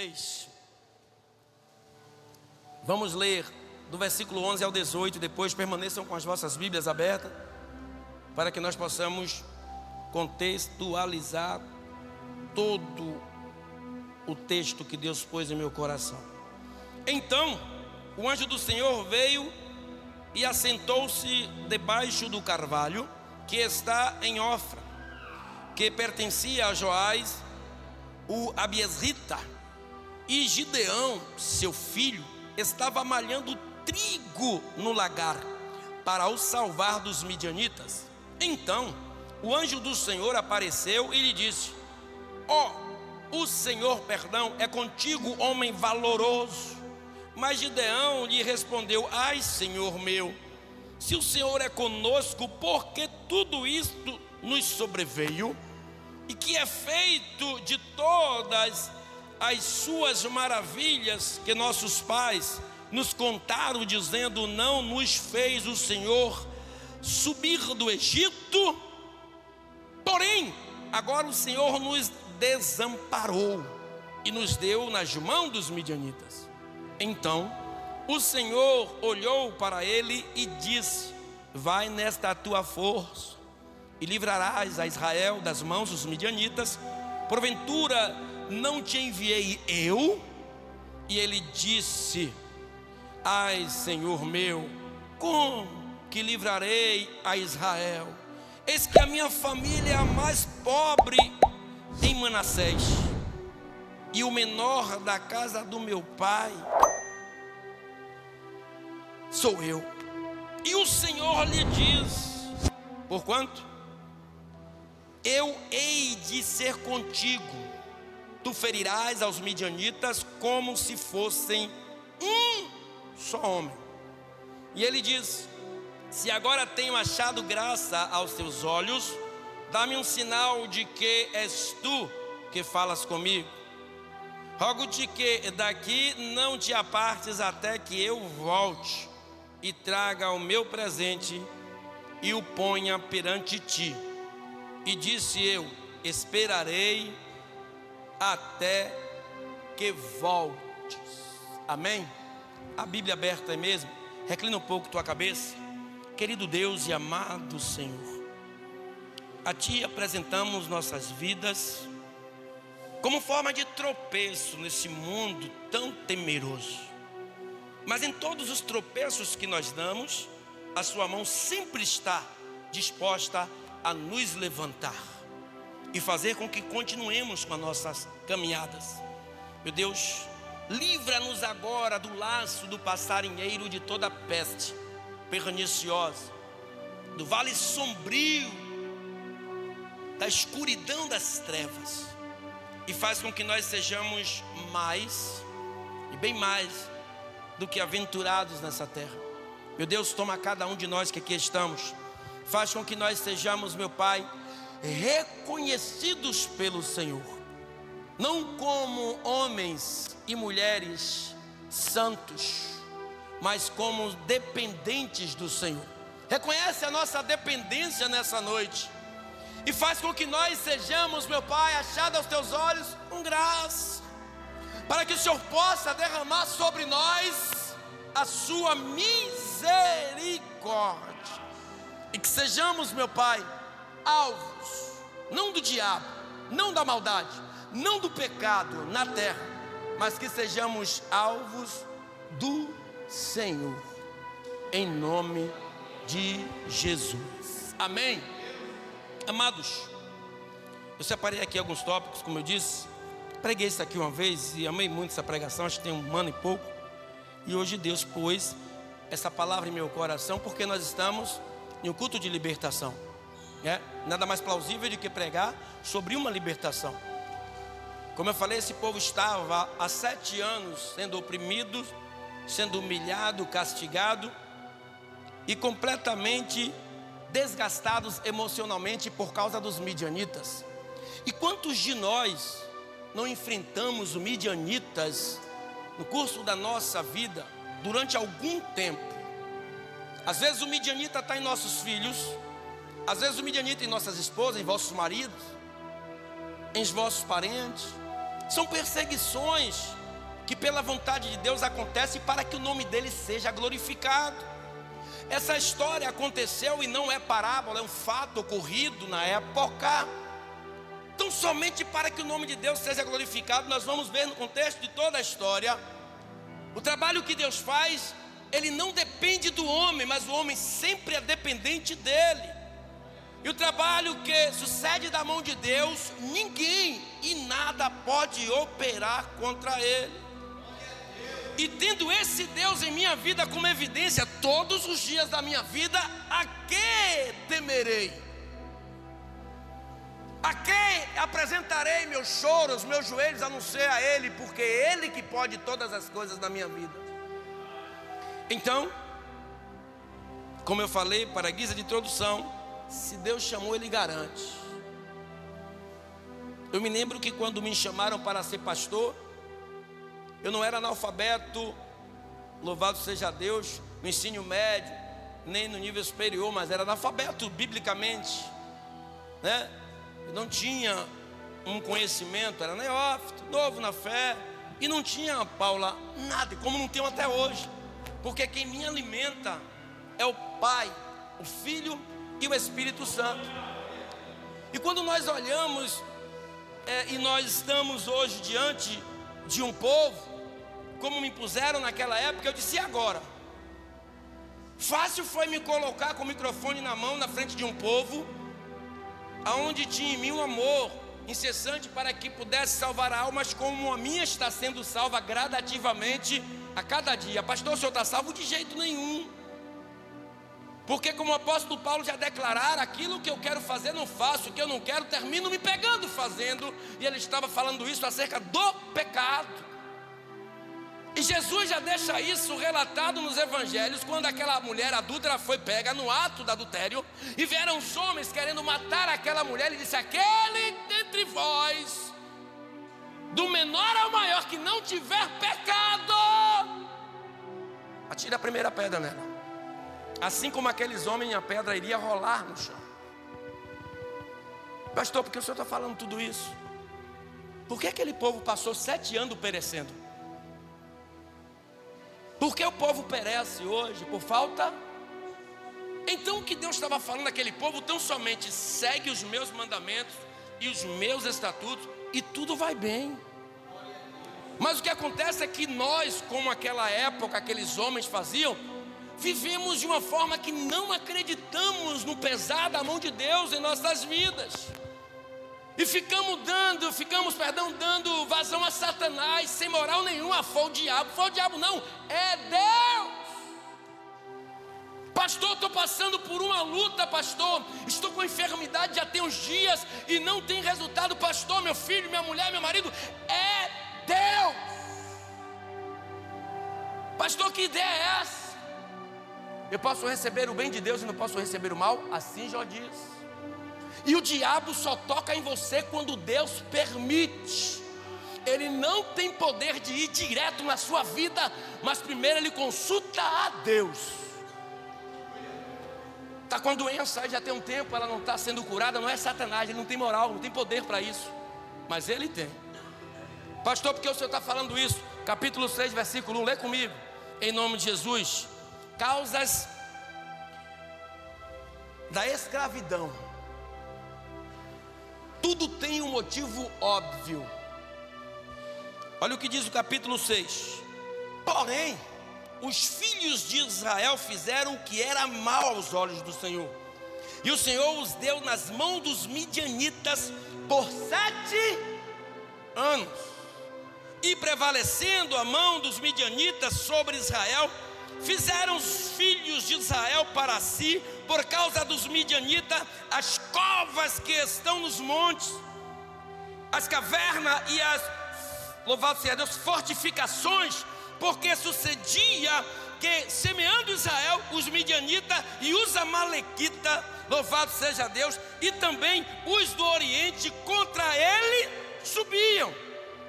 16. Vamos ler do versículo 11 ao 18. Depois permaneçam com as vossas Bíblias abertas, para que nós possamos contextualizar todo o texto que Deus pôs em meu coração. Então o anjo do Senhor veio e assentou-se debaixo do carvalho que está em Ofra, que pertencia a Joás, o Abiesrita. E Gideão, seu filho, estava malhando trigo no lagar para o salvar dos midianitas. Então o anjo do Senhor apareceu e lhe disse: o Senhor, é contigo, homem valoroso. Mas Gideão lhe respondeu: ai, Senhor meu, se o Senhor é conosco, por que tudo isto nos sobreveio? E que é feito de todas as suas maravilhas que nossos pais nos contaram, dizendo: não nos fez o Senhor subir do Egito? Porém, agora o Senhor nos desamparou e nos deu nas mãos dos midianitas. Então o Senhor olhou para ele e disse: vai nesta tua força e livrarás a Israel das mãos dos midianitas. Porventura não te enviei eu? E ele disse: ai, Senhor meu, como que livrarei a Israel? Eis que a minha família é a mais pobre em Manassés, e o menor da casa do meu pai sou eu. E o Senhor lhe diz: porquanto eu hei de ser contigo, tu ferirás aos midianitas como se fossem um só homem. E ele diz: se agora tenho achado graça aos teus olhos, dá-me um sinal de que és tu que falas comigo. Rogo-te que daqui não te apartes até que eu volte e traga o meu presente e o ponha perante ti. E disse eu: esperarei até que voltes. Amém? A Bíblia aberta é mesmo? Reclina um pouco tua cabeça. Querido Deus e amado Senhor, a Ti apresentamos nossas vidas como forma de tropeço nesse mundo tão temeroso. Mas em todos os tropeços que nós damos, a Sua mão sempre está disposta a nos levantar e fazer com que continuemos com as nossas caminhadas. Meu Deus, livra-nos agora do laço do passarinheiro, de toda peste perniciosa, do vale sombrio, da escuridão das trevas, e faz com que nós sejamos mais e bem mais do que aventurados nessa terra. Meu Deus, toma cada um de nós que aqui estamos, faz com que nós sejamos, meu Pai, reconhecidos pelo Senhor, não como homens e mulheres santos, mas como dependentes do Senhor. Reconhece a nossa dependência nessa noite e faz com que nós sejamos, meu Pai, achados aos teus olhos com graça, para que o Senhor possa derramar sobre nós a sua misericórdia, e que sejamos, meu Pai, alvos, não do diabo, não da maldade, não do pecado na terra, mas que sejamos alvos do Senhor, em nome de Jesus. Amém? Amados, eu separei aqui alguns tópicos, como eu disse. Preguei isso aqui uma vez e amei muito essa pregação, acho que tem um ano e pouco. E hoje Deus pôs essa palavra em meu coração, porque nós estamos em um culto de libertação, né? Nada mais plausível do que pregar sobre uma libertação. Como eu falei, esse povo estava há 7 anos sendo oprimido, sendo humilhado, castigado e completamente desgastados emocionalmente por causa dos midianitas. E quantos de nós não enfrentamos os midianitas no curso da nossa vida durante algum tempo? Às vezes o midianita está em nossos filhos, às vezes o midianita em nossas esposas, em vossos maridos, em vossos parentes. São perseguições que pela vontade de Deus acontecem para que o nome dele seja glorificado. Essa história aconteceu e não é parábola, é um fato ocorrido na época. Então somente para que o nome de Deus seja glorificado, nós vamos ver no contexto de toda a história, o trabalho que Deus faz, ele não depende do homem, mas o homem sempre é dependente dele. E o trabalho que sucede da mão de Deus, ninguém e nada pode operar contra ele. E tendo esse Deus em minha vida como evidência, todos os dias da minha vida, a que temerei? A quem apresentarei meus choros, meus joelhos, a não ser a Ele, porque é Ele que pode todas as coisas na minha vida. Então, como eu falei, para a guisa de introdução, se Deus chamou, Ele garante. Eu me lembro que quando me chamaram para ser pastor, eu não era analfabeto, louvado seja Deus, no ensino médio, nem no nível superior, mas era analfabeto biblicamente, né? Eu não tinha um conhecimento, era neófito, novo na fé, e não tinha, Paula, nada, como não tenho até hoje, porque quem me alimenta é o Pai, o Filho e o Espírito Santo. E quando nós olhamos, e nós estamos hoje diante de um povo, como me impuseram naquela época, eu disse: e agora? Fácil foi me colocar com o microfone na mão, na frente de um povo, aonde tinha em mim um amor incessante para que pudesse salvar almas, como a minha está sendo salva gradativamente a cada dia. Pastor, o senhor está salvo? De jeito nenhum. Porque como o apóstolo Paulo já declarara, aquilo que eu quero fazer não faço, o que eu não quero termino me pegando fazendo. E ele estava falando isso acerca do pecado. E Jesus já deixa isso relatado nos evangelhos, quando aquela mulher adúltera foi pega no ato do adultério, e vieram os homens querendo matar aquela mulher. Ele disse: aquele dentre vós, do menor ao maior, que não tiver pecado, atire a primeira pedra nela. Assim como aqueles homens, a pedra iria rolar no chão. Pastor, por que o senhor está falando tudo isso? Por que aquele povo passou 7 anos perecendo? Por que o povo perece hoje? Por falta? Então o que Deus estava falando àquele povo, tão somente segue os meus mandamentos e os meus estatutos e tudo vai bem. Mas o que acontece é que nós, como aquela época aqueles homens faziam, vivemos de uma forma que não acreditamos no pesar da mão de Deus em nossas vidas. E ficamos dando vazão a Satanás, sem moral nenhuma. Foi o diabo não, é Deus. Pastor, estou passando por uma luta, pastor, estou com enfermidade já tem uns dias e não tem resultado. Pastor, meu filho, minha mulher, meu marido, é Deus. Pastor, que ideia é essa? Eu posso receber o bem de Deus e não posso receber o mal? Assim já diz. E o diabo só toca em você quando Deus permite. Ele não tem poder de ir direto na sua vida, mas primeiro ele consulta a Deus. Está com a doença, já tem um tempo, ela não está sendo curada, não é Satanás, ele não tem moral, não tem poder para isso, mas ele tem. Pastor, por que o senhor está falando isso? Capítulo 6, versículo 1, lê comigo, em nome de Jesus. Causas da escravidão. Tudo tem um motivo óbvio. Olha o que diz o capítulo 6. Porém, os filhos de Israel fizeram o que era mal aos olhos do Senhor, e o Senhor os deu nas mãos dos midianitas por 7 anos. E prevalecendo a mão dos midianitas sobre Israel, fizeram os filhos de Israel para si, por causa dos midianitas, as covas que estão nos montes, as cavernas e as, louvado seja Deus, fortificações, porque sucedia que, semeando Israel, os midianitas e os amalequitas, louvado seja Deus, e também os do Oriente contra ele subiam,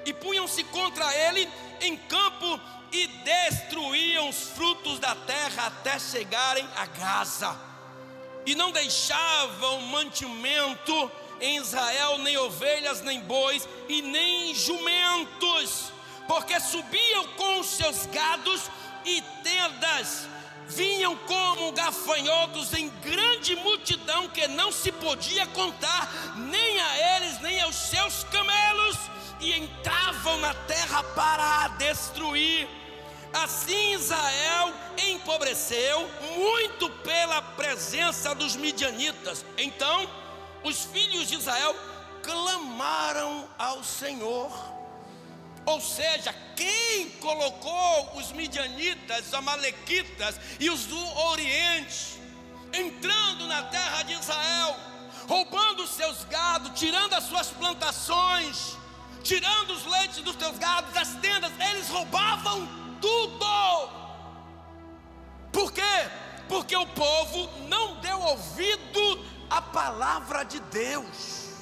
e punham-se contra ele em campo, e destruíam os frutos da terra até chegarem a Gaza, e não deixavam mantimento em Israel nem ovelhas, nem bois e nem jumentos, porque subiam com os seus gados e tendas, vinham como gafanhotos em grande multidão que não se podia contar, nem a eles, nem aos seus camelos, e entravam na terra para a destruir. Assim Israel empobreceu muito pela presença dos midianitas. Então os filhos de Israel clamaram ao Senhor. Ou seja, quem colocou os midianitas, os amalequitas e os do Oriente entrando na terra de Israel, roubando os seus gados, tirando as suas plantações, tirando os leites dos teus gados, das tendas, eles roubavam tudo. Por quê? Porque o povo não deu ouvido à palavra de Deus.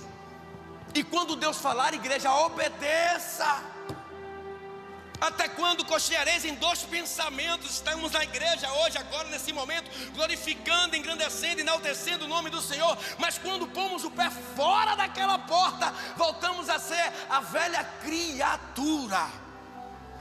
E quando Deus falar, igreja, obedeça. Até quando cocheareis em dois pensamentos? Estamos na igreja hoje, agora nesse momento, glorificando, engrandecendo, enaltecendo o nome do Senhor. Mas quando pomos o pé fora daquela porta, voltamos a ser a velha criatura.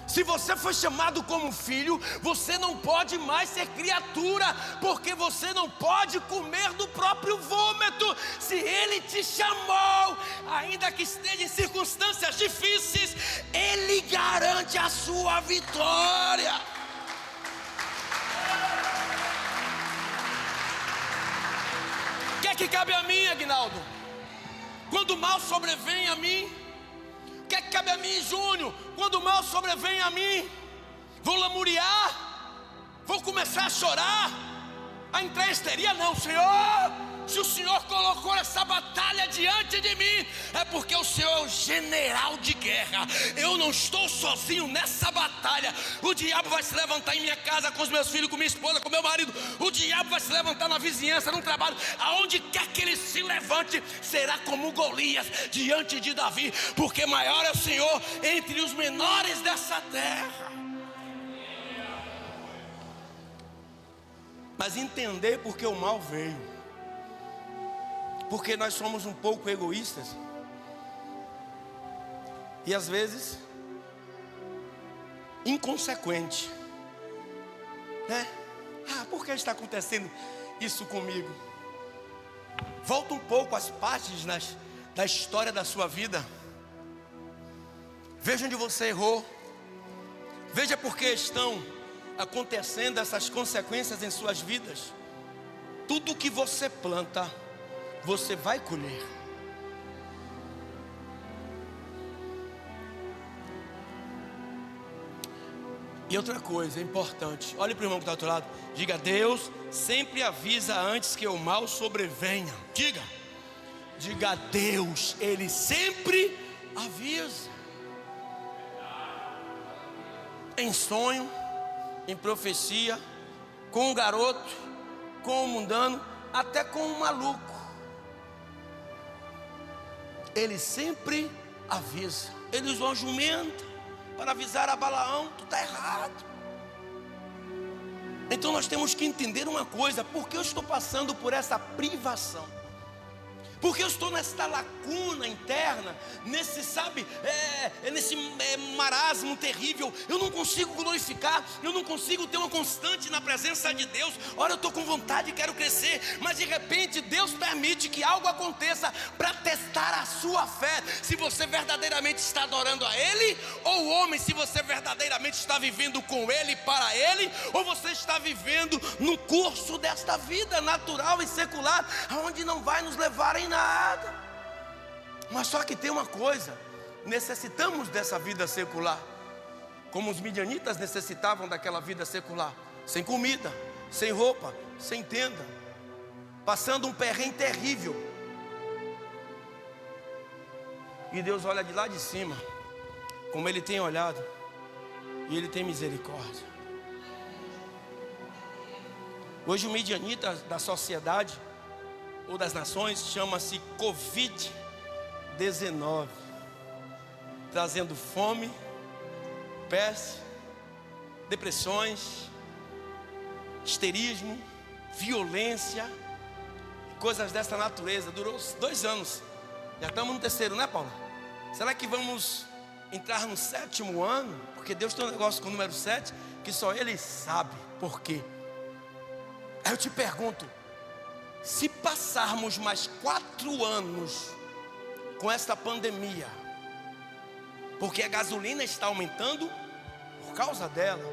Se você foi chamado como filho, você não pode mais ser criatura, porque você não pode comer do próprio vômito. Se Ele te chamou, ainda que esteja em circunstâncias difíceis, Ele garante a sua vitória. O que é que cabe a mim, Aguinaldo? Quando o mal sobrevém a mim, o que é que cabe a mim, Júnior? Quando o mal sobrevém a mim, vou lamuriar, vou começar a chorar, a entrar em histeria? Não, Senhor, se o Senhor colocou essa batalha diante de mim, é porque o Senhor é o general de guerra. Eu não estou sozinho nessa batalha. O diabo vai se levantar em minha casa, com os meus filhos, com minha esposa, com meu marido. O diabo vai se levantar na vizinhança, no trabalho. Aonde quer que ele se levante, será como Golias diante de Davi, porque maior é o Senhor entre os menores dessa terra. Mas entender porque o mal veio, porque nós somos um pouco egoístas e às vezes inconsequente, né? Por que está acontecendo isso comigo? Volta um pouco às páginas da história da sua vida. Veja onde você errou. Veja por que estão acontecendo essas consequências em suas vidas. Tudo que você planta, você vai colher. E outra coisa importante, olhe para o irmão que está ao outro lado, diga: Deus sempre avisa antes que o mal sobrevenha. Diga: Deus, Ele sempre avisa. Em sonho, em profecia, com um garoto, com um mundano, até com um maluco. Ele sempre avisa. Ele usou a jumenta para avisar a Balaão: tu está errado. Então nós temos que entender uma coisa: por que eu estou passando por essa privação? Porque eu estou nesta lacuna interna, nesse marasmo terrível. Eu não consigo glorificar, eu não consigo ter uma constante na presença de Deus. Ora, eu estou com vontade e quero crescer, mas de repente Deus permite que algo aconteça para testar a sua fé. Se você verdadeiramente está adorando a Ele, ou o homem, se você verdadeiramente está vivendo com Ele, para Ele, ou você está vivendo no curso desta vida natural e secular, onde não vai nos levar em nada. Mas só que tem uma coisa: necessitamos dessa vida secular, como os midianitas necessitavam daquela vida secular, sem comida, sem roupa, sem tenda, passando um perrengue terrível. E Deus olha de lá de cima, como Ele tem olhado, e Ele tem misericórdia. Hoje o midianita da sociedade ou das nações chama-se Covid-19, trazendo fome, peste, depressões, histerismo, violência, coisas dessa natureza. Durou 2 anos Já estamos no terceiro, né, Paula? Será que vamos entrar no 7º ano? Porque Deus tem um negócio com o número 7 que só Ele sabe por quê. Aí eu te pergunto, se passarmos mais 4 anos com esta pandemia, porque a gasolina está aumentando por causa dela,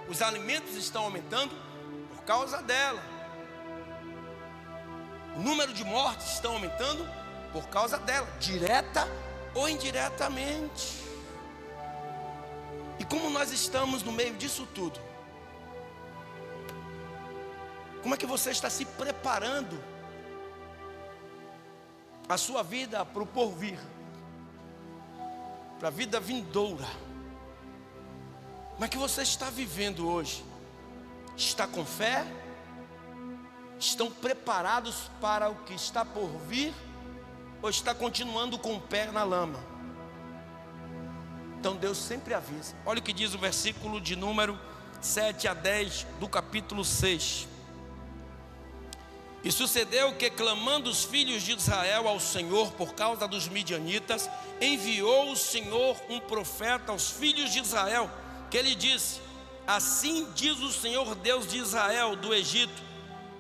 os alimentos estão aumentando por causa dela, o número de mortes estão aumentando por causa dela, direta ou indiretamente. E como nós estamos no meio disso tudo, como é que você está se preparando a sua vida para o porvir, para a vida vindoura? Como é que você está vivendo hoje? Está com fé? Estão preparados para o que está por vir? Ou está continuando com o pé na lama? Então Deus sempre avisa. Olha o que diz o versículo de número 7 a 10 do capítulo 6. E sucedeu que, clamando os filhos de Israel ao Senhor por causa dos midianitas, enviou o Senhor um profeta aos filhos de Israel, que lhe disse: assim diz o Senhor Deus de Israel do Egito: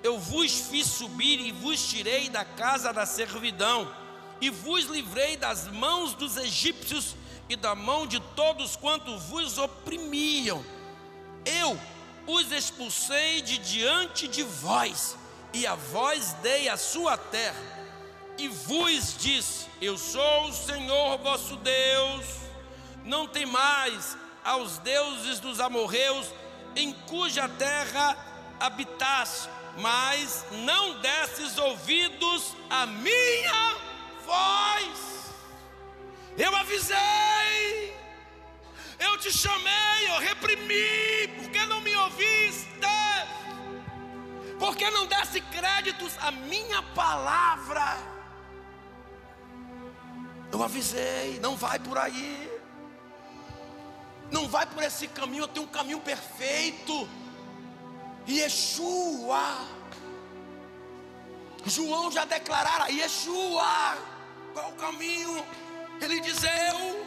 eu vos fiz subir e vos tirei da casa da servidão, e vos livrei das mãos dos egípcios e da mão de todos quanto vos oprimiam. Eu os expulsei de diante de vós, e a vós dei a sua terra, e vos disse: eu sou o Senhor vosso Deus. Não temais aos deuses dos amorreus, em cuja terra habitaste, mas não desses ouvidos à minha voz. Eu avisei, eu te chamei, eu reprimi, porque não me ouviste? Porque não desse créditos à minha palavra? Eu avisei, não vai por aí, não vai por esse caminho, eu tenho um caminho perfeito. Yeshua, João já declarara: Yeshua, qual é o caminho? Ele diz: eu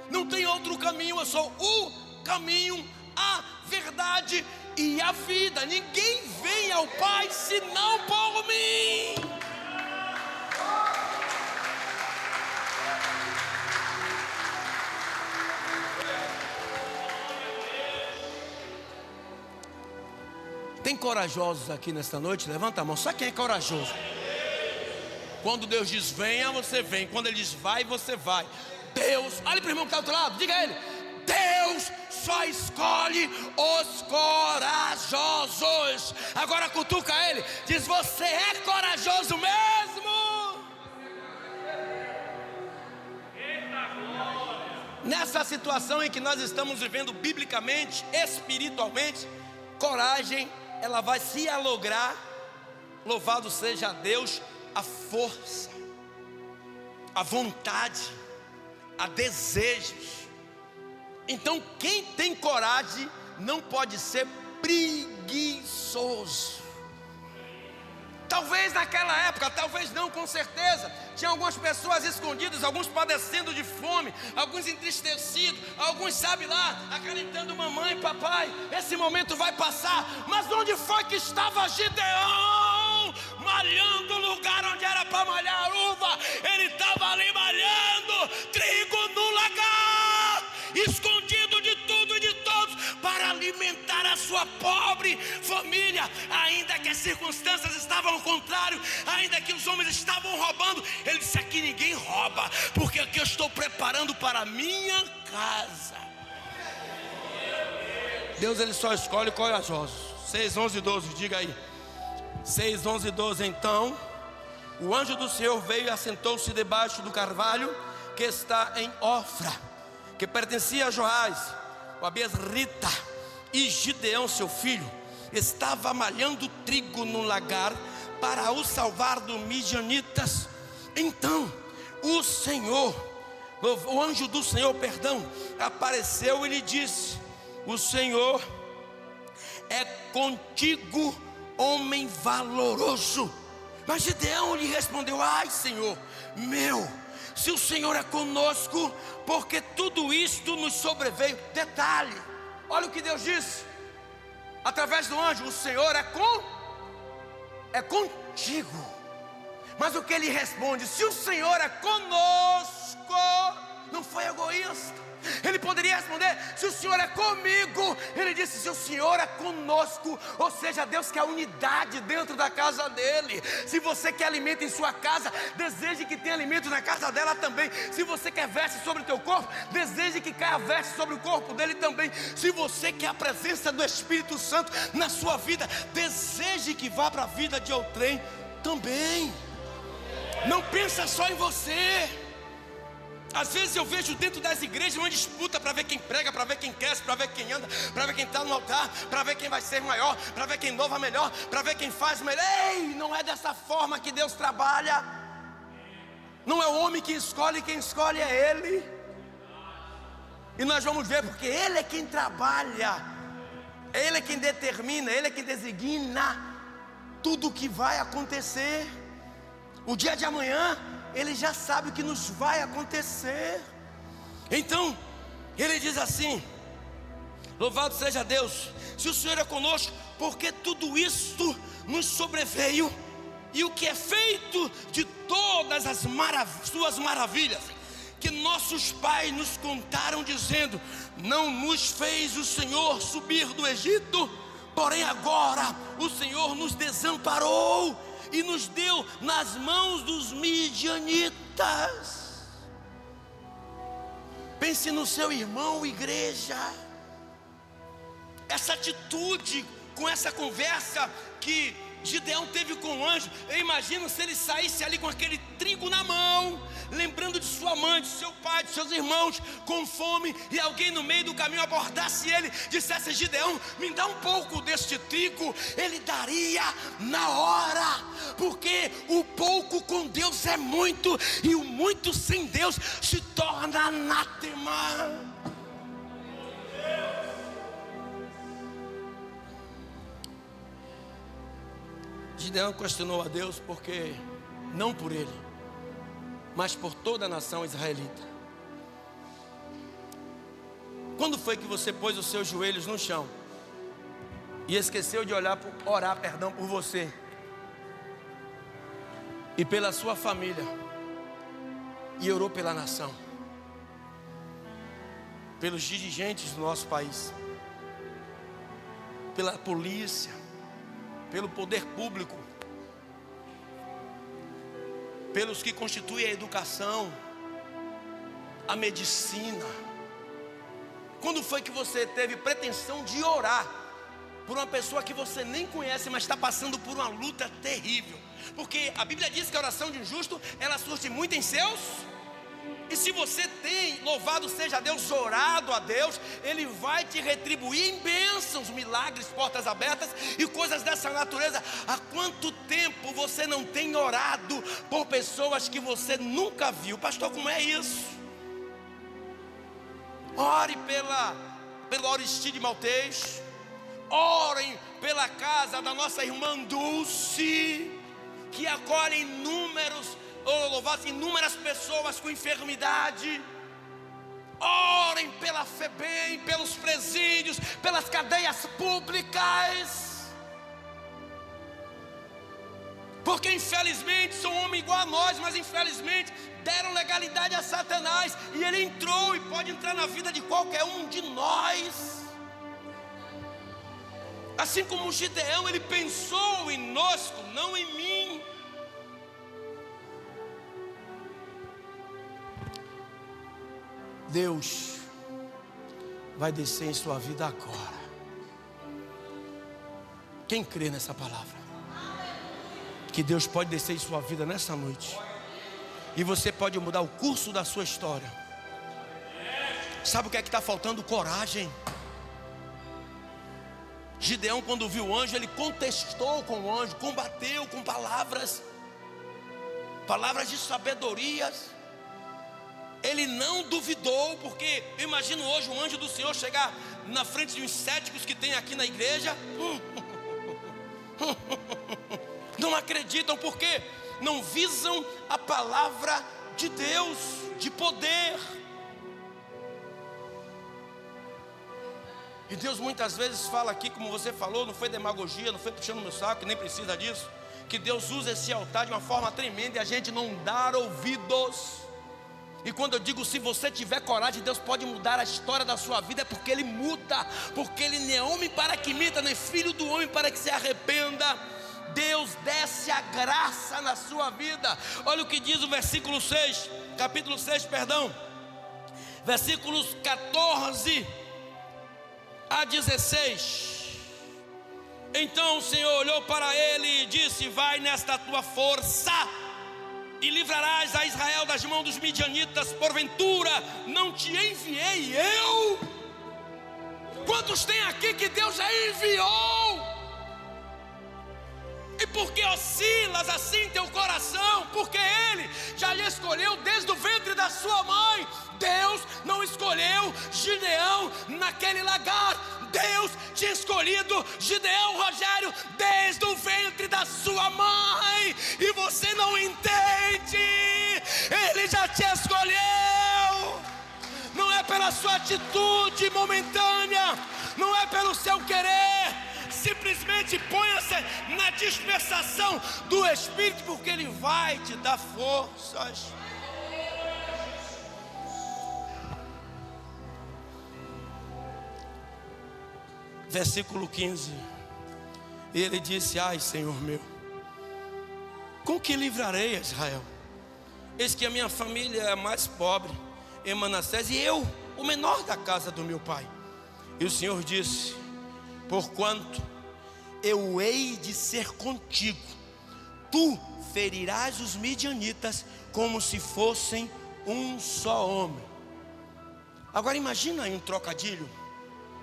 não tenho outro caminho, eu sou o caminho, a verdade e a vida. Ninguém vem ao Pai senão por mim. Tem corajosos aqui nesta noite? Levanta a mão, só quem é corajoso. Quando Deus diz venha, você vem. Quando Ele diz vai, você vai. Deus, olha para o irmão que está do outro lado, diga a ele: Deus só escolhe os corajosos. Agora cutuca ele, diz: você é corajoso mesmo? Nessa situação em que nós estamos vivendo biblicamente, espiritualmente, coragem, ela vai se alograr. Louvado seja Deus, a força, a vontade, a desejos. Então quem tem coragem não pode ser preguiçoso. Talvez naquela época, talvez não, com certeza, tinha algumas pessoas escondidas, alguns padecendo de fome, alguns entristecidos, alguns, sabe lá, acreditando: mamãe, papai, esse momento vai passar. Mas onde foi que estava Gideão? Malhando o lugar onde era para malhar uva. Ele estava ali malhando trigo no lagar, escondido de tudo e de todos, para alimentar a sua pobre família. Ainda que as circunstâncias estavam ao contrário, ainda que os homens estavam roubando, ele disse: aqui ninguém rouba, porque aqui eu estou preparando para a minha casa. Deus, Ele só escolhe corajosos. 6, 11 e 12, diga aí. 6, 11 e 12. Então o anjo do Senhor veio e assentou-se debaixo do carvalho que está em Ofra, que pertencia a Joás, o Abiesrita. E Gideão, seu filho, estava malhando trigo no lagar para o salvar dos midianitas. Então o Senhor, o anjo do Senhor, apareceu e lhe disse: o Senhor é contigo, homem valoroso. Mas Gideão lhe respondeu: ai, Senhor meu, se o Senhor é conosco, porque tudo isto nos sobreveio. Detalhe, olha o que Deus disse através do anjo: o Senhor é contigo. Mas o que ele responde? Se o Senhor é conosco, não foi egoísta. Ele poderia responder: se o Senhor é comigo. Ele disse: se o Senhor é conosco. Ou seja, Deus quer unidade dentro da casa dele. Se você quer alimento em sua casa, deseje que tenha alimento na casa dela também. Se você quer veste sobre o teu corpo, deseje que caia veste sobre o corpo dele também. Se você quer a presença do Espírito Santo na sua vida, deseje que vá para a vida de outrem também. Não pensa só em você. Às vezes eu vejo dentro das igrejas uma disputa para ver quem prega, para ver quem cresce, para ver quem anda, para ver quem está no altar, para ver quem vai ser maior, para ver quem louva melhor, para ver quem faz melhor. Ei, não é dessa forma que Deus trabalha. Não é o homem que escolhe, quem escolhe é Ele. E nós vamos ver, porque Ele é quem trabalha, Ele é quem determina, Ele é quem designa tudo o que vai acontecer. O dia de amanhã, Ele já sabe o que nos vai acontecer. Então, Ele diz assim: louvado seja Deus, se o Senhor é conosco, porque tudo isto nos sobreveio. E o que é feito de todas as suas maravilhas, que nossos pais nos contaram dizendo: não nos fez o Senhor subir do Egito, porém agora o Senhor nos desamparou e nos deu nas mãos dos midianitas. Pense no seu irmão, igreja. Essa atitude, com essa conversa que Gideão teve com o anjo, eu imagino se ele saísse ali com aquele trigo na mão, lembrando de sua mãe, de seu pai, de seus irmãos, com fome, e alguém no meio do caminho abordasse ele, dissesse: Gideão, me dá um pouco deste trigo. Ele daria na hora, porque o pouco com Deus é muito, e o muito sem Deus se torna anátema. Gideão questionou a Deus porque, não por ele, mas por toda a nação israelita. Quando foi que você pôs os seus joelhos no chão e esqueceu de orar por você e pela sua família, e orou pela nação, pelos dirigentes do nosso país, pela polícia, pelo poder público, pelos que constituem a educação, a medicina? Quando foi que você teve pretensão de orar por uma pessoa que você nem conhece, mas está passando por uma luta terrível? Porque a Bíblia diz que a oração de um justo, ela surte muito em seus. E se você tem, louvado seja Deus, orado a Deus, Ele vai te retribuir em bênçãos, milagres, portas abertas e coisas dessa natureza. Há quanto tempo você não tem orado por pessoas que você nunca viu? Pastor, como é isso? Ore pelo Aristide Maltês, orem pela casa da nossa irmã Dulce, que acolhe inúmeras pessoas com enfermidade. Orem pela FEBEM, pelos presídios, pelas cadeias públicas, porque infelizmente são homens igual a nós, mas infelizmente deram legalidade a Satanás, e ele entrou e pode entrar na vida de qualquer um de nós. Assim como Gideão, ele pensou inosco, não em mim. Deus vai descer em sua vida agora. Quem crê nessa palavra? Que Deus pode descer em sua vida nessa noite, e você pode mudar o curso da sua história. Sabe o que é que está faltando? Coragem. Gideão, quando viu o anjo, ele contestou com o anjo, combateu com palavras de sabedorias. Ele não duvidou, porque eu imagino hoje um anjo do Senhor chegar na frente de uns céticos que tem aqui na igreja. Não acreditam, porque não visam a palavra de Deus, de poder. E Deus muitas vezes fala aqui, como você falou, não foi demagogia, não foi puxando meu saco, nem precisa disso, que Deus usa esse altar de uma forma tremenda e a gente não dá ouvidos. E quando eu digo, se você tiver coragem, Deus pode mudar a história da sua vida, é porque Ele muda, porque Ele não é homem para que minta, nem filho do homem para que se arrependa. Deus desce a graça na sua vida. Olha o que diz o versículo 6, capítulo 6, perdão, versículos 14 a 16. Então o Senhor olhou para ele e disse: vai nesta tua força e livrarás a Israel das mãos dos midianitas. Porventura não te enviei eu? Quantos tem aqui que Deus já enviou? E por que oscilas assim teu coração? Porque Ele já lhe escolheu desde o ventre da sua mãe. Deus não escolheu Gideão naquele lagar. Deus tinha escolhido Gideão, Rogério, desde o ventre da sua mãe. E você não entende. Ele já te escolheu. Não é pela sua atitude momentânea, não é pelo seu querer. Simplesmente ponha-se na dispensação do Espírito, porque Ele vai te dar forças. Versículo 15. E ele disse: ai, Senhor meu, com que livrarei Israel? Eis que a minha família é a mais pobre em Manassés, e eu, o menor da casa do meu pai. E o Senhor disse: porquanto eu hei de ser contigo, tu ferirás os midianitas como se fossem um só homem. Agora imagina aí um trocadilho.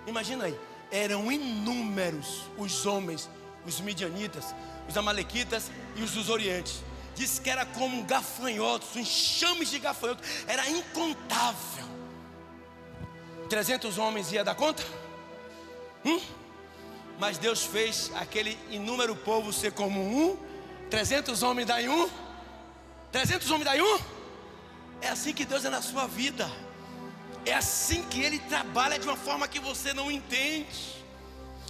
Imagina aí, eram inúmeros os homens, os midianitas, os amalequitas e os dos orientes. Diz que era como gafanhotos, enxames de gafanhotos, era incontável. 300 homens ia dar conta? Mas Deus fez aquele inúmero povo ser como um. 300 homens dá em um. 300 homens dá em um. É assim que Deus é na sua vida. É assim que Ele trabalha de uma forma que você não entende.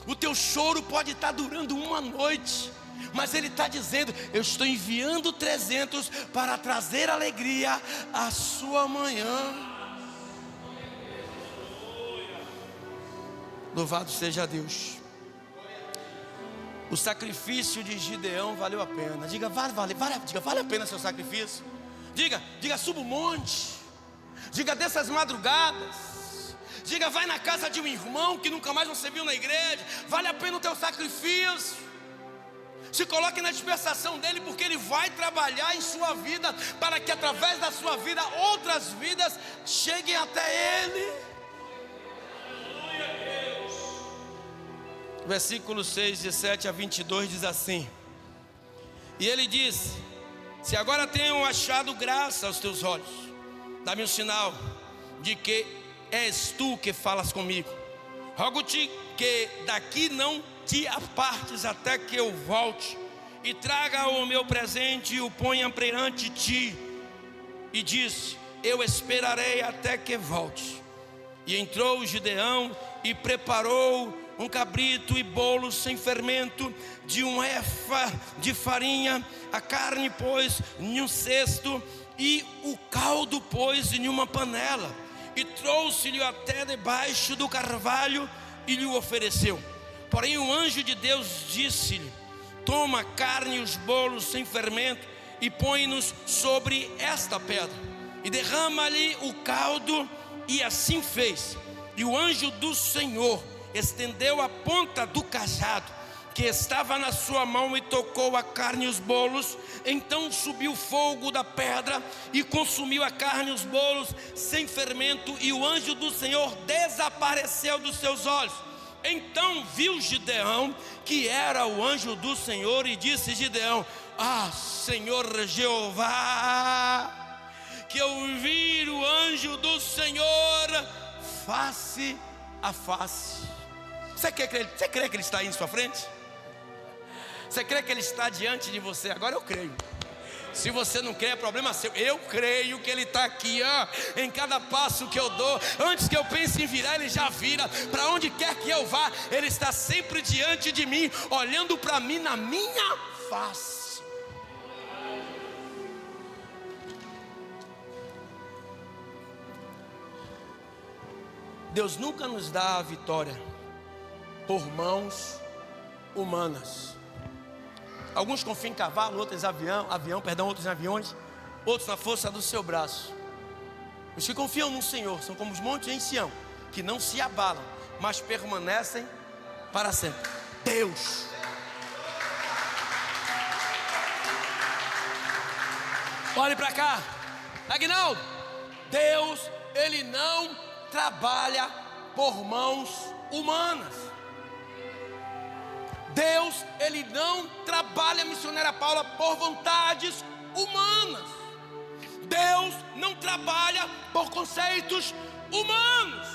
O teu choro pode estar durando uma noite, mas Ele está dizendo: eu estou enviando 300 para trazer alegria à sua manhã. Louvado seja Deus. O sacrifício de Gideão valeu a pena. Diga, vale a pena seu sacrifício. Diga, suba o monte. Diga, dessas madrugadas. Diga, vai na casa de um irmão que nunca mais você viu na igreja. Vale a pena o teu sacrifício. Se coloque na dispensação dele, porque Ele vai trabalhar em sua vida, para que através da sua vida outras vidas cheguem até Ele. Versículos 6, 17 a 22 diz assim: e ele disse: se agora tenho achado graça aos teus olhos, dá-me um sinal de que és tu que falas comigo. Rogo-te que daqui não te apartes até que eu volte, e traga o meu presente e o ponha perante ti. E disse: eu esperarei até que volte. E entrou Gideão e preparou um cabrito e bolo sem fermento, de um efa de farinha. A carne pôs em um cesto, e o caldo pôs em uma panela, e trouxe-lhe até debaixo do carvalho e lhe ofereceu. Porém o anjo de Deus disse-lhe: toma a carne e os bolos sem fermento, e põe-nos sobre esta pedra, e derrama-lhe o caldo. E assim fez. E o anjo do Senhor estendeu a ponta do cajado que estava na sua mão e tocou a carne e os bolos. Então subiu fogo da pedra e consumiu a carne e os bolos sem fermento, e o anjo do Senhor desapareceu dos seus olhos. Então viu Gideão que era o anjo do Senhor, e disse Gideão: ah, Senhor Jeová, que eu vi o anjo do Senhor face a face. Você crê que Ele está aí em sua frente? Você crê que Ele está diante de você? Agora eu creio. Se você não crê, é problema seu. Eu creio que Ele está aqui, em cada passo que eu dou. Antes que eu pense em virar, Ele já vira. Para onde quer que eu vá, Ele está sempre diante de mim, olhando para mim na minha face. Deus nunca nos dá a vitória por mãos humanas. Alguns confiam em cavalo, outros em outros em aviões, outros na força do seu braço. Os que confiam no Senhor são como os montes em Sião, que não se abalam, mas permanecem para sempre. Deus. Olhe para cá, Aguinaldo. Deus, Ele não trabalha por mãos humanas. Deus, Ele não trabalha, missionária Paula, por vontades humanas. Deus não trabalha por conceitos humanos.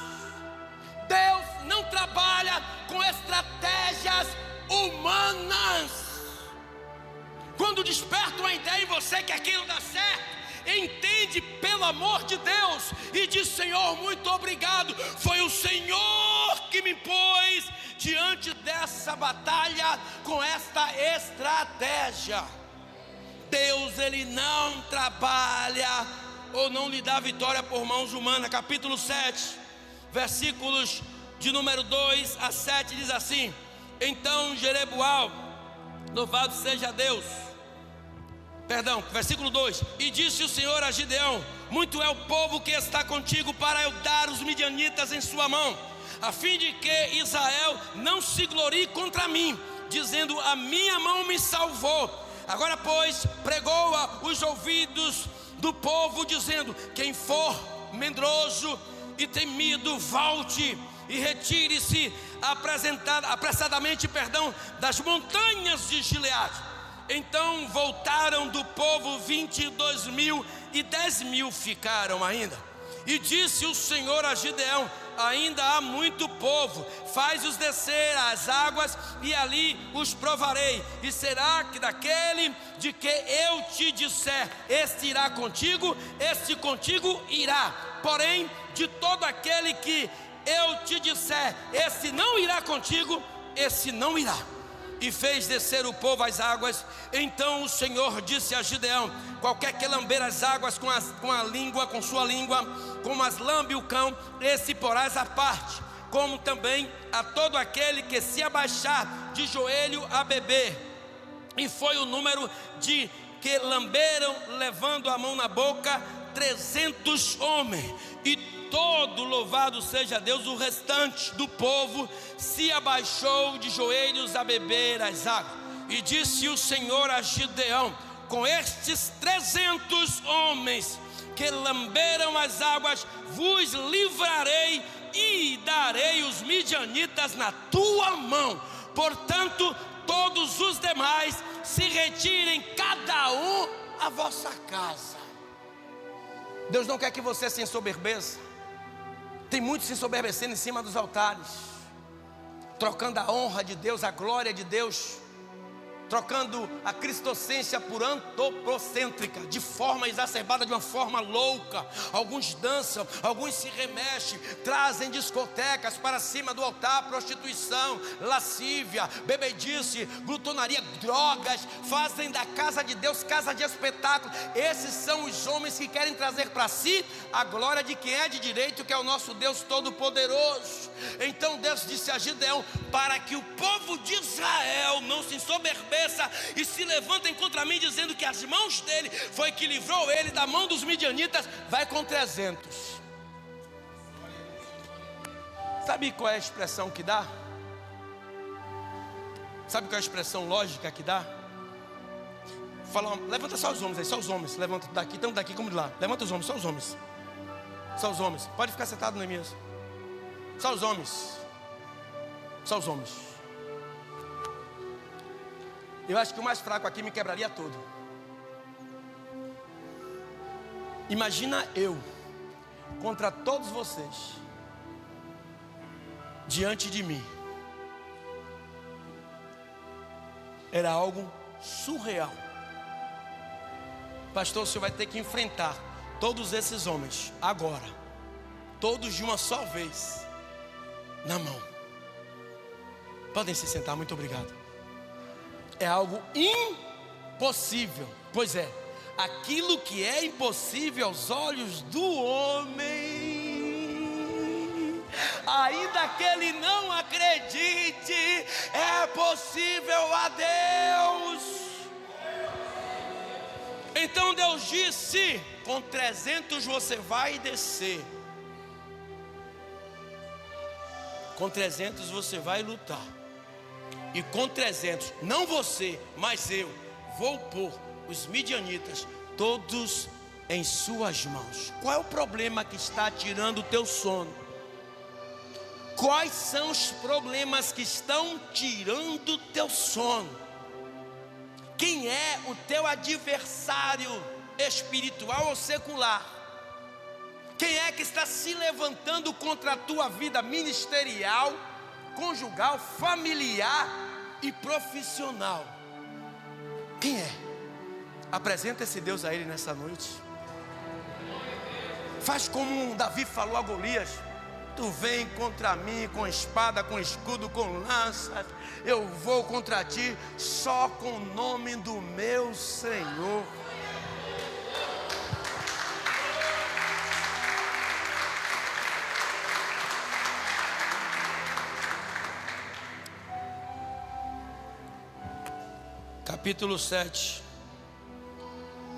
Deus não trabalha com estratégias humanas. Quando desperta uma ideia em você que aquilo dá certo, entende pelo amor de Deus e diz: Senhor, muito obrigado, foi o Senhor que me pôs diante dessa batalha com esta estratégia. Deus, Ele não trabalha ou não lhe dá vitória por mãos humanas. Capítulo 7, versículos de número 2 a 7 diz assim: Então Jeroboão, louvado seja Deus. Versículo 2: E disse o Senhor a Gideão: Muito é o povo que está contigo para eu dar os midianitas em sua mão, a fim de que Israel não se glorie contra mim, dizendo: A minha mão me salvou. Agora, pois, pregou-a os ouvidos do povo, dizendo: Quem for medroso e temido, volte e retire-se apressadamente, das montanhas de Gileade. Então voltaram do povo 22.000 e 10.000 ficaram ainda. E disse o Senhor a Gideão: Ainda há muito povo, faz-os descer às águas e ali os provarei. E será que daquele de que eu te disser, este irá contigo, este contigo irá. Porém, de todo aquele que eu te disser, esse não irá contigo, esse não irá. E fez descer o povo às águas. Então o Senhor disse a Gideão: Qualquer que lamber as águas com sua língua, como as lambe o cão, esse porás à parte, como também a todo aquele que se abaixar de joelho a beber. E foi o número de que lamberam, levando a mão na boca, 300 homens. E todo, louvado seja Deus, o restante do povo se abaixou de joelhos a beber as águas. E disse o Senhor a Gideão: Com estes 300 homens que lamberam as águas, vos livrarei e darei os midianitas na tua mão. Portanto, todos os demais se retirem, cada um à vossa casa. Deus não quer que você se ensoberbeça. Tem muitos se ensoberbecendo em cima dos altares, trocando a honra de Deus, a glória de Deus, trocando a cristocência por antropocêntrica, de forma exacerbada, de uma forma louca. Alguns dançam, alguns se remexem, trazem discotecas para cima do altar, prostituição, lascívia, bebedice, glutonaria, drogas, fazem da casa de Deus casa de espetáculo. Esses são os homens que querem trazer para si a glória de quem é de direito, que é o nosso Deus Todo-Poderoso. Então Deus disse a Gideão: para que o povo de Israel não se ensoberbeça e se levantem contra mim, dizendo que as mãos dele foi que livrou ele da mão dos midianitas, vai com 300. Sabe qual é a expressão que dá? Sabe qual é a expressão lógica que dá? Fala, levanta só os homens aí, só os homens. Levanta daqui, tanto daqui como de lá. Levanta os homens, só os homens. Só os homens. Pode ficar sentado, Neemias. Só os homens. Só os homens. Eu acho que o mais fraco aqui me quebraria todo. Imagina eu contra todos vocês, diante de mim. Era algo surreal. pastor, o senhor vai ter que enfrentar todos esses homens agora, todos de uma só vez, na mão. Podem se sentar, muito obrigado. É algo impossível. Pois é, aquilo que é impossível aos olhos do homem, ainda que ele não acredite, é possível a Deus. Então Deus disse: com 300 você vai descer, com 300 você vai lutar, e com 300, não você, mas eu, vou pôr os midianitas todos em suas mãos. Qual é o problema que está tirando o teu sono? Quais são os problemas que estão tirando o teu sono? Quem é o teu adversário espiritual ou secular? Quem é que está se levantando contra a tua vida ministerial, conjugal, familiar e profissional? Quem é? Apresenta esse Deus a ele nessa noite. Faz como Davi falou a Golias: tu vem contra mim com espada, com escudo, com lança, eu vou contra ti só com o nome do meu Senhor. Capítulo 7,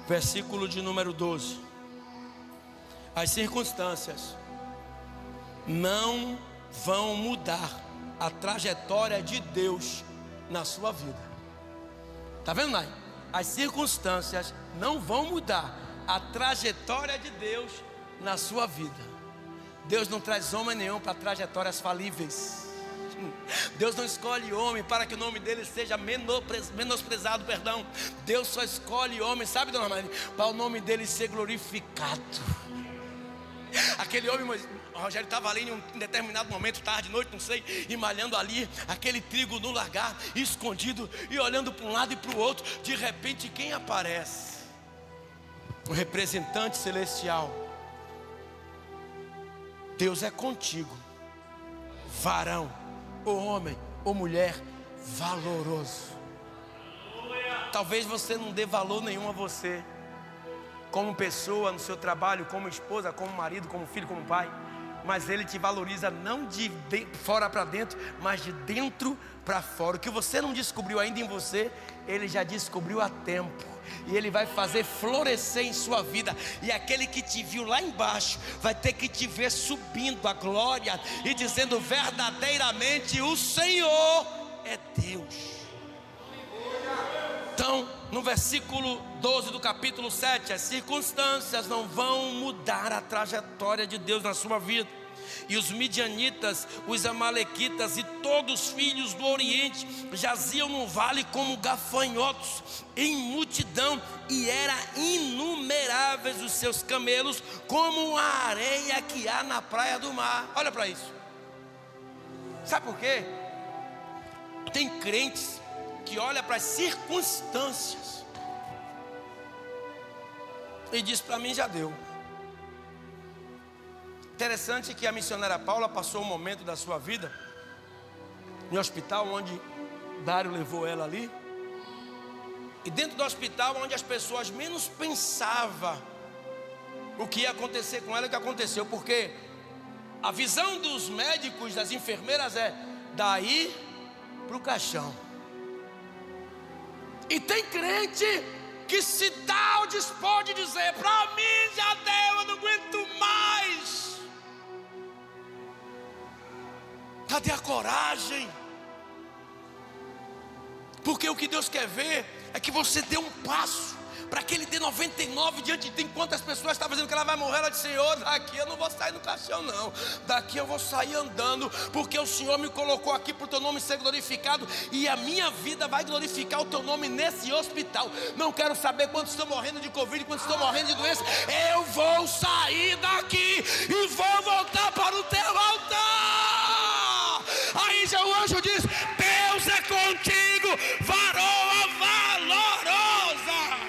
versículo de número 12. As circunstâncias não vão mudar a trajetória de Deus na sua vida. Está vendo, Nai? As circunstâncias não vão mudar a trajetória de Deus na sua vida. Deus não traz homem nenhum para trajetórias falíveis. Deus não escolhe homem para que o nome dele seja menosprezado, perdão. Deus só escolhe homem, sabe, dona Maria, para o nome dele ser glorificado. Aquele homem, o Rogério estava ali em um determinado momento, tarde, noite, não sei, e malhando ali aquele trigo no lagar, escondido, e olhando para um lado e para o outro. De repente, quem aparece? O representante celestial. Deus é contigo, varão, ou homem, ou mulher valoroso. Talvez você não dê valor nenhum a você, como pessoa, no seu trabalho, como esposa, como marido, como filho, como pai, mas Ele te valoriza não de fora para dentro, mas de dentro para fora. O que você não descobriu ainda em você, Ele já descobriu há tempo, e Ele vai fazer florescer em sua vida. E aquele que te viu lá embaixo vai ter que te ver subindo a glória e dizendo: verdadeiramente o Senhor é Deus. Então, no versículo 12 do capítulo 7, as circunstâncias não vão mudar a trajetória de Deus na sua vida. E os midianitas, os amalequitas e todos os filhos do Oriente jaziam no vale como gafanhotos em multidão, e eram inumeráveis os seus camelos como a areia que há na praia do mar. Olha para isso. Sabe por quê? Tem crentes que olha para as circunstâncias e diz: para mim já deu. Interessante que a missionária Paula passou um momento da sua vida no hospital, onde Dário levou ela ali, e dentro do hospital, onde as pessoas menos pensavam o que ia acontecer com ela, o que aconteceu, porque a visão dos médicos, das enfermeiras é daí para o caixão. E tem crente que se tal dispõe de dizer: para mim já deu, eu não aguento mais. Cadê a coragem? Porque o que Deus quer ver é que você dê um passo, para que Ele dê 99 diante de ti. Enquanto as pessoas estavam dizendo que ela vai morrer, ela disse: Senhor, daqui eu não vou sair no caixão não, daqui eu vou sair andando, porque o Senhor me colocou aqui para o teu nome ser glorificado, e a minha vida vai glorificar o teu nome nesse hospital. Não quero saber quantos estão morrendo de Covid, quantos estão morrendo de doença. Eu vou sair daqui e vou voltar para o teu altar. Aí já o anjo diz: Deus é contigo, varoa valorosa.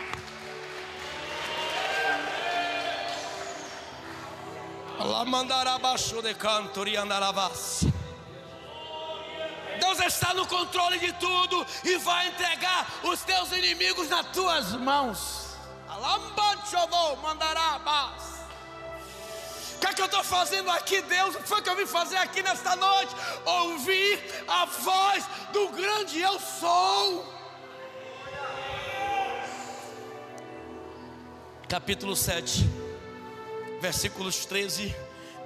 Deus está no controle de tudo e vai entregar os teus inimigos nas tuas mãos. O que é que eu estou fazendo aqui, Deus? O que foi que eu vim fazer aqui nesta noite? Ouvir a voz do grande eu sou. Capítulo 7, versículos 13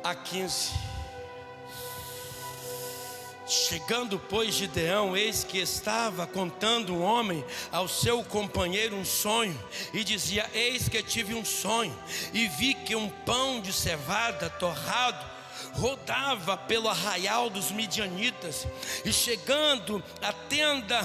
a 15. Chegando, pois, Gideão, eis que estava contando um homem ao seu companheiro um sonho, e dizia: eis que tive um sonho, e vi que um pão de cevada torrado rodava pelo arraial dos midianitas, e chegando à tenda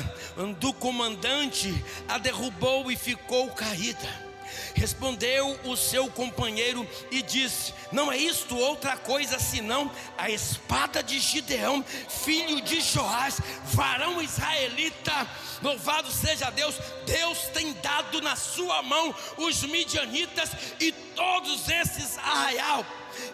do comandante, a derrubou e ficou caída. Respondeu o seu companheiro e disse: não é isto outra coisa senão a espada de Gideão, filho de Joás, varão israelita. Louvado seja Deus. Deus tem dado na sua mão os midianitas e todos esses arraial.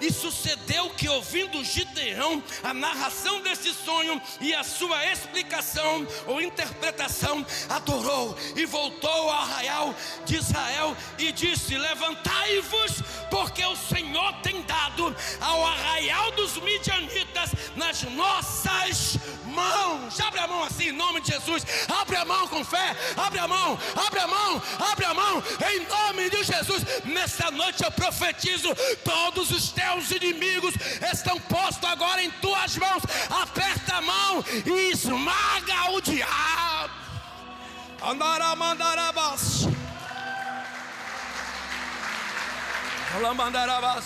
E sucedeu que, ouvindo Gideão a narração desse sonho e a sua explicação ou interpretação, adorou e voltou ao arraial de Israel e disse: levantai-vos, porque o Senhor tem dado ao arraial dos midianitas nas nossas mãos. Abre a mão assim, em nome de Jesus. Abre a mão com fé. Abre a mão, abre a mão, abre a mão, em nome de Jesus. Nesta noite eu profetizo: todos os teus inimigos estão postos agora em tuas mãos. Aperta a mão e esmaga o diabo. Andaramandarabas. Alamandarabas.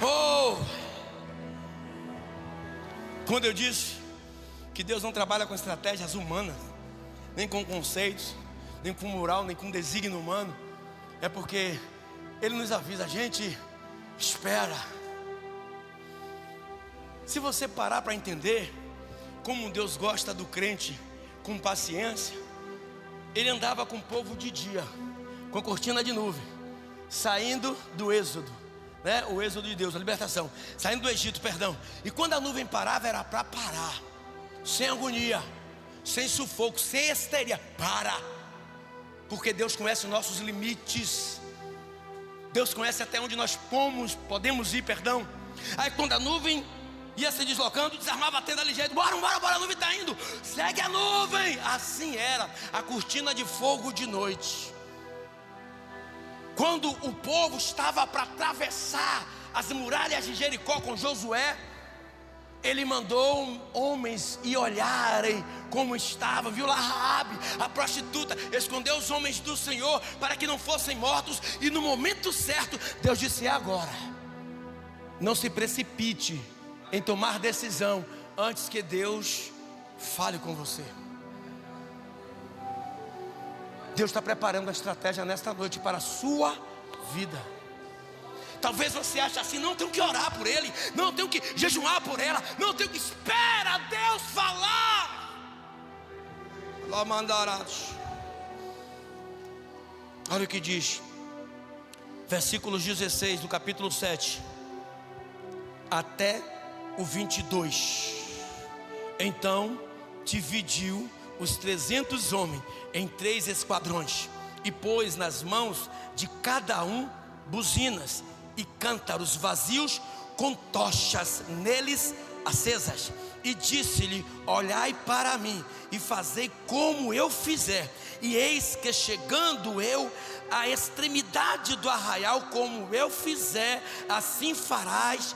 Oh! Quando eu disse que Deus não trabalha com estratégias humanas, nem com conceitos, nem com moral, nem com desígnio humano, é porque Ele nos avisa: a gente espera. Se você parar para entender como Deus gosta do crente com paciência, Ele andava com o povo de dia, com a cortina de nuvem, saindo do Êxodo, né? O Êxodo de Deus, a libertação, saindo do Egito, perdão. E quando a nuvem parava, era para parar, sem agonia, sem sufoco, sem histeria. Para, porque Deus conhece os nossos limites. Deus conhece até onde nós podemos ir, perdão. Aí quando a nuvem ia se deslocando, desarmava a tenda ligeiro. Bora, a nuvem está indo, segue a nuvem. Assim era a cortina de fogo de noite. Quando o povo estava para atravessar as muralhas de Jericó com Josué, Ele mandou homens ir olharem como estava. Viu lá Raabe, a prostituta, escondeu os homens do Senhor para que não fossem mortos. E no momento certo, Deus disse: é agora. Não se precipite em tomar decisão antes que Deus fale com você. Deus está preparando a estratégia nesta noite para a sua vida. Talvez você ache assim: não tenho que orar por ele, não tenho que jejuar por ela, não tenho que esperar Deus falar. Lá mandarás. Olha o que diz, versículos 16 do capítulo 7 até o 22. Então dividiu os 300 homens em 3 esquadrões, e pôs nas mãos de cada um buzinas e cântaros vazios com tochas neles acesas. E disse-lhe: olhai para mim e fazei como eu fizer. E eis que, chegando eu à extremidade do arraial, como eu fizer, assim fareis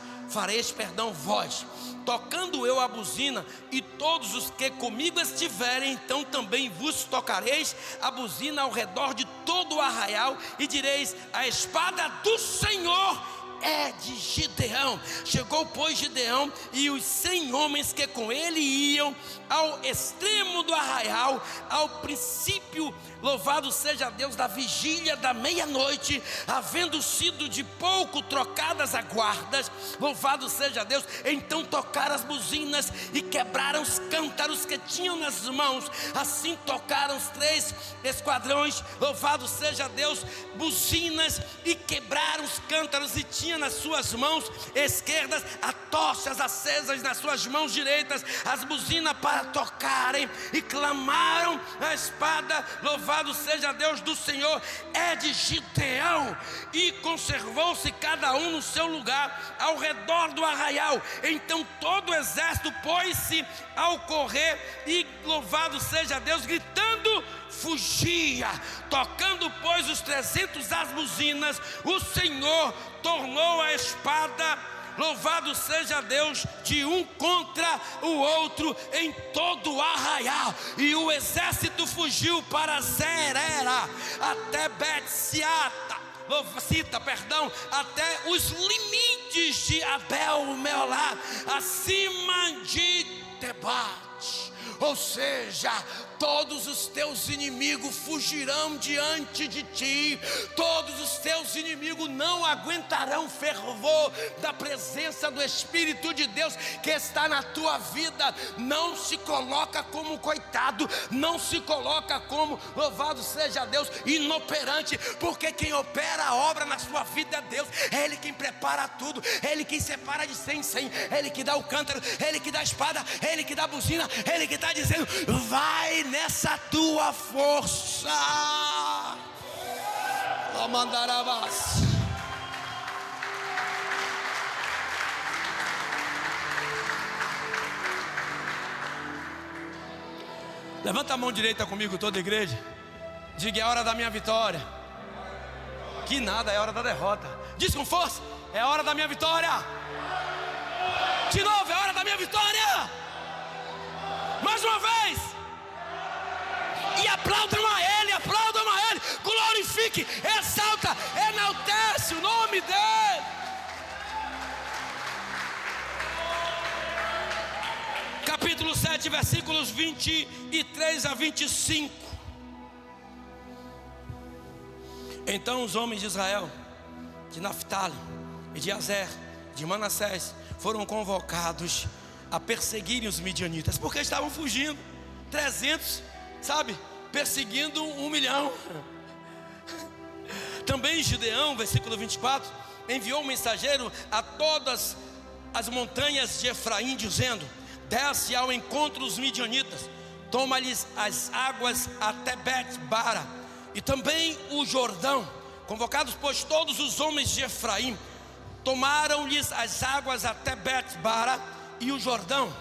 vós. Tocando eu a buzina, e todos os que comigo estiverem, então também vos tocareis a buzina ao redor de todo o arraial, e direis: a espada do Senhor é de Gideão. Chegou, pois, Gideão e os 100 homens que com ele iam ao extremo do arraial, ao princípio, louvado seja Deus, da vigília da meia-noite, havendo sido de pouco trocadas as guardas, louvado seja Deus. Então tocaram as buzinas e quebraram os cântaros que tinham nas mãos. Assim tocaram os 3 esquadrões, louvado seja Deus, buzinas, e quebraram os cântaros, e tinham tinha nas suas mãos esquerdas as tochas acesas nas suas mãos direitas, as buzinas para tocarem, e clamaram a espada. Louvado seja Deus do Senhor, é de Gideão. E conservou-se cada um no seu lugar ao redor do arraial. Então todo o exército pôs-se ao correr, e louvado seja Deus, gritando, fugia. Tocando, pois, os 300 as buzinas, o Senhor tornou a espada, louvado seja Deus, de um contra o outro em todo o arraial. E o exército fugiu para Zerera, até até os limites de Abel-Meolá, acima de Tebate. Ou seja, todos os teus inimigos fugirão diante de ti. Todos os teus inimigos não aguentarão o fervor da presença do Espírito de Deus que está na tua vida. Não se coloca como coitado, não se coloca como, louvado seja Deus, inoperante, porque quem opera a obra na sua vida é Deus. É Ele quem prepara tudo, é Ele quem separa de 100 em 100, é Ele que dá o cântaro, é Ele que dá a espada, é Ele que dá a buzina, é Ele que está dizendo: vai nessa tua força. Mandarabas. Levanta a mão direita comigo, toda a igreja. Diga: é hora da minha vitória. Que nada, é hora da derrota. Diz com força: é hora da minha vitória. De novo: é hora da minha vitória. Mais uma vez. E aplaudam a Ele, glorifique, exalta, enaltece o nome dEle. Capítulo 7, versículos 23 a 25. Então os homens de Israel, de Naftali e de Azer, de Manassés, foram convocados a perseguirem os midianitas, porque estavam fugindo. 300, perseguindo 1 milhão. Também Gideão, versículo 24, enviou um mensageiro a todas as montanhas de Efraim, dizendo: desce ao encontro dos midianitas, toma-lhes as águas até Bet-bara, e também o Jordão. Convocados, pois, todos os homens de Efraim, tomaram-lhes as águas até Bet-bara e o Jordão,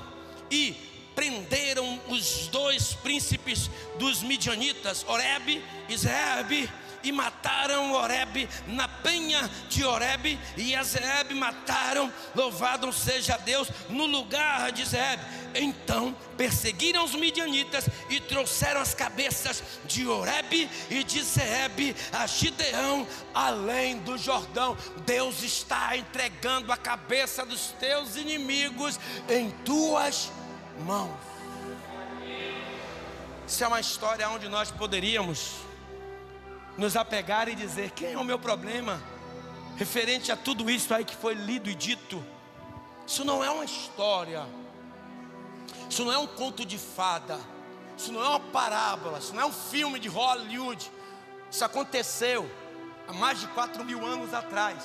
e prenderam os 2 príncipes dos midianitas, Oreb e Zeeb, e mataram Oreb na penha de Oreb, e a Zeeb mataram, louvado seja Deus, no lugar de Zeeb. Então perseguiram os midianitas e trouxeram as cabeças de Oreb e de Zeeb a Gideão, além do Jordão. Deus está entregando a cabeça dos teus inimigos em tuas mãos. Isso é uma história onde nós poderíamos nos apegar e dizer: quem é o meu problema referente a tudo isso aí que foi lido e dito? Isso não é uma história, isso não é um conto de fada, isso não é uma parábola, isso não é um filme de Hollywood. Isso aconteceu há mais de 4.000 anos atrás.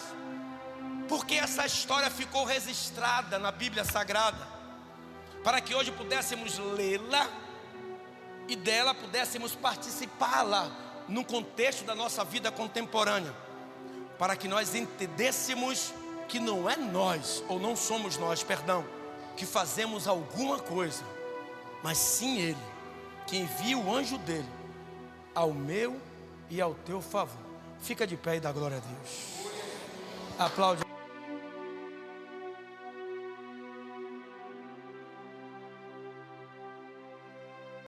Porque essa história ficou registrada na Bíblia Sagrada, para que hoje pudéssemos lê-la e dela pudéssemos participá-la no contexto da nossa vida contemporânea, para que nós entendêssemos que não é nós, ou não somos nós, que fazemos alguma coisa, mas sim Ele, que envia o anjo dele ao meu e ao teu favor. Fica de pé e dá glória a Deus. Aplaude.